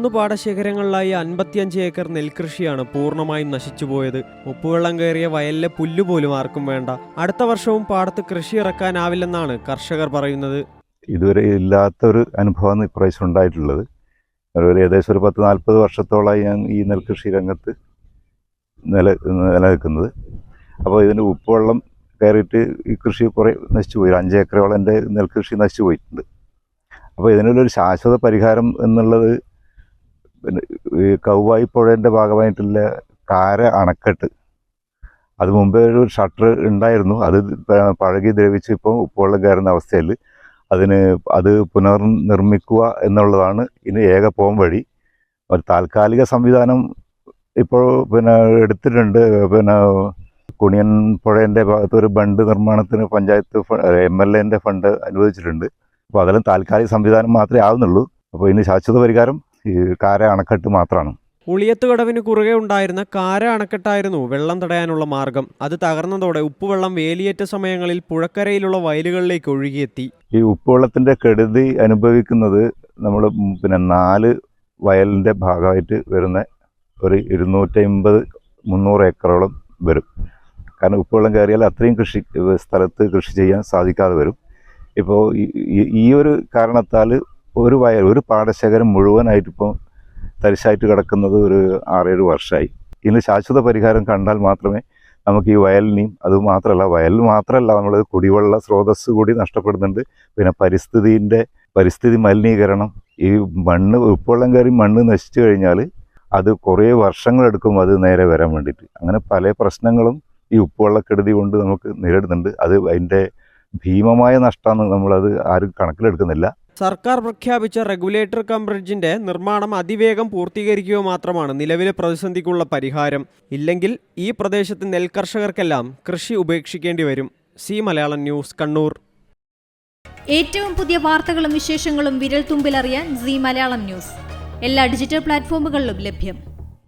3 പാടശേഖരങ്ങളിലായി 55 acre നെൽകൃഷിയാണ് പൂർണ്ണമായും നശിച്ചുപോയത്. ഉപ്പുവെള്ളം കയറിയ വയലിലെ പുല്ലുപോലും ആർക്കും വേണ്ട. അടുത്ത വർഷവും പാടത്ത് കൃഷി ഇറക്കാനാവില്ലെന്നാണ് കർഷകർ പറയുന്നത്. ഇതുവരെ ഇല്ലാത്തൊരു അനുഭവമാണ് ഇപ്രാവശ്യം ഉണ്ടായിട്ടുള്ളത്. ഏകദേശം ഒരു 10-40 വർഷത്തോളമായി ഞാൻ ഈ നെൽകൃഷി രംഗത്ത് നിലനിൽക്കുന്നത്. അപ്പോൾ ഇതിൻ്റെ ഉപ്പുവെള്ളം കയറിയിട്ട് ഈ കൃഷി കുറേ നശിച്ചു പോയി. 5 ഏക്കറോളം എൻ്റെ നെൽകൃഷി നശിച്ചു പോയിട്ടുണ്ട്. അപ്പോൾ ഇതിനുള്ളൊരു ശാശ്വത പരിഹാരം എന്നുള്ളത് ഈ കൗവായി പുഴേൻ്റെ ഭാഗമായിട്ടുള്ള കാര അണക്കെട്ട്, അത് മുമ്പേ ഒരു ഷട്ടർ ഉണ്ടായിരുന്നു. അത് പഴകി ദ്രവിച്ച് ഇപ്പോൾ ഉപ്പുവെള്ളം കയറുന്ന അവസ്ഥയിൽ അത് പുനർനിർമ്മിക്കുക എന്നുള്ളതാണ് ഇനി ഏക പോം വഴി. ഒരു താൽക്കാലിക സംവിധാനം ഇപ്പോൾ എടുത്തിട്ടുണ്ട്. കുണിയൻ പുഴേൻ്റെ ഭാഗത്ത് ഒരു ബണ്ട് നിർമ്മാണത്തിന് പഞ്ചായത്ത് MLA ഫണ്ട് അനുവദിച്ചിട്ടുണ്ട്. അപ്പോൾ അതെല്ലാം താൽക്കാലിക സംവിധാനം മാത്രമേ ആവുന്നുള്ളൂ. അപ്പോൾ ഇനി ശാശ്വത പരിഹാരം ഈ കാര അണക്കെട്ട് മാത്രമാണ്. ഉളിയത്തുകടവിന് കുറുകെ ഉണ്ടായിരുന്ന കാര അണക്കെട്ടായിരുന്നു വെള്ളം തടയാനുള്ള മാർഗം. അത് തകർന്നതോടെ ഉപ്പുവെള്ളം വേലിയേറ്റ സമയങ്ങളിൽ പുഴക്കരയിലുള്ള വയലുകളിലേക്ക് ഒഴുകിയെത്തി. ഈ ഉപ്പുവെള്ളത്തിൻ്റെ കെടുതി അനുഭവിക്കുന്നത് നമ്മൾ 4 വയലിൻ്റെ ഭാഗമായിട്ട് വരുന്ന ഒരു 250-300 ഏക്കറോളം വരും. കാരണം ഉപ്പുവെള്ളം കയറിയാൽ അത്രയും സ്ഥലത്ത് കൃഷി ചെയ്യാൻ സാധിക്കാതെ വരും. ഇപ്പോൾ ഈ ഒരു കാരണത്താൽ ഒരു പാടശേഖരം മുഴുവനായിട്ടിപ്പോൾ തരിശായിട്ട് കിടക്കുന്നത് ഒരു 6-7 വർഷമായി. ഇതിന് ശാശ്വത പരിഹാരം കണ്ടാൽ മാത്രമേ നമുക്ക് ഈ വയലിനെയും വയലിൽ മാത്രമല്ല നമ്മൾ കുടിവെള്ള സ്രോതസ് കൂടി നഷ്ടപ്പെടുന്നുണ്ട്. പിന്നെ പരിസ്ഥിതി മലിനീകരണം, ഈ ഉപ്പുവെള്ളം കയറി മണ്ണ് നശിച്ചു കഴിഞ്ഞാൽ അത് കുറേ വർഷങ്ങളെടുക്കും അത് നേരെ വരാൻ വേണ്ടിയിട്ട്. അങ്ങനെ പല പ്രശ്നങ്ങളും ഈ ഉപ്പുവെള്ളക്കെടുതി കൊണ്ട് നമുക്ക് നേരിടുന്നുണ്ട്. അതിൻ്റെ ഭീമമായ നഷ്ടമാണ്, നമ്മളത് ആരും കണക്കിലെടുക്കുന്നില്ല. സർക്കാർ പ്രഖ്യാപിച്ച റെഗുലേറ്റർ കം ബ്രിഡ്ജിന്റെ നിർമ്മാണം അതിവേഗം പൂർത്തീകരിക്കുക മാത്രമാണ് നിലവിലെ പ്രതിസന്ധിക്കുള്ള പരിഹാരം. ഇല്ലെങ്കിൽ ഈ പ്രദേശത്ത് നെൽകർഷകർക്കെല്ലാം കൃഷി ഉപേക്ഷിക്കേണ്ടി വരും. C Malayalam news, Kannur. ഏറ്റവും പുതിയ വാർത്തകളും വിശേഷങ്ങളും വിരൽ തുമ്പിലറിയാൻ സി മലയാളം ന്യൂസ് എല്ലാ ഡിജിറ്റൽ പ്ലാറ്റ്ഫോമുകളിലും ലഭ്യം.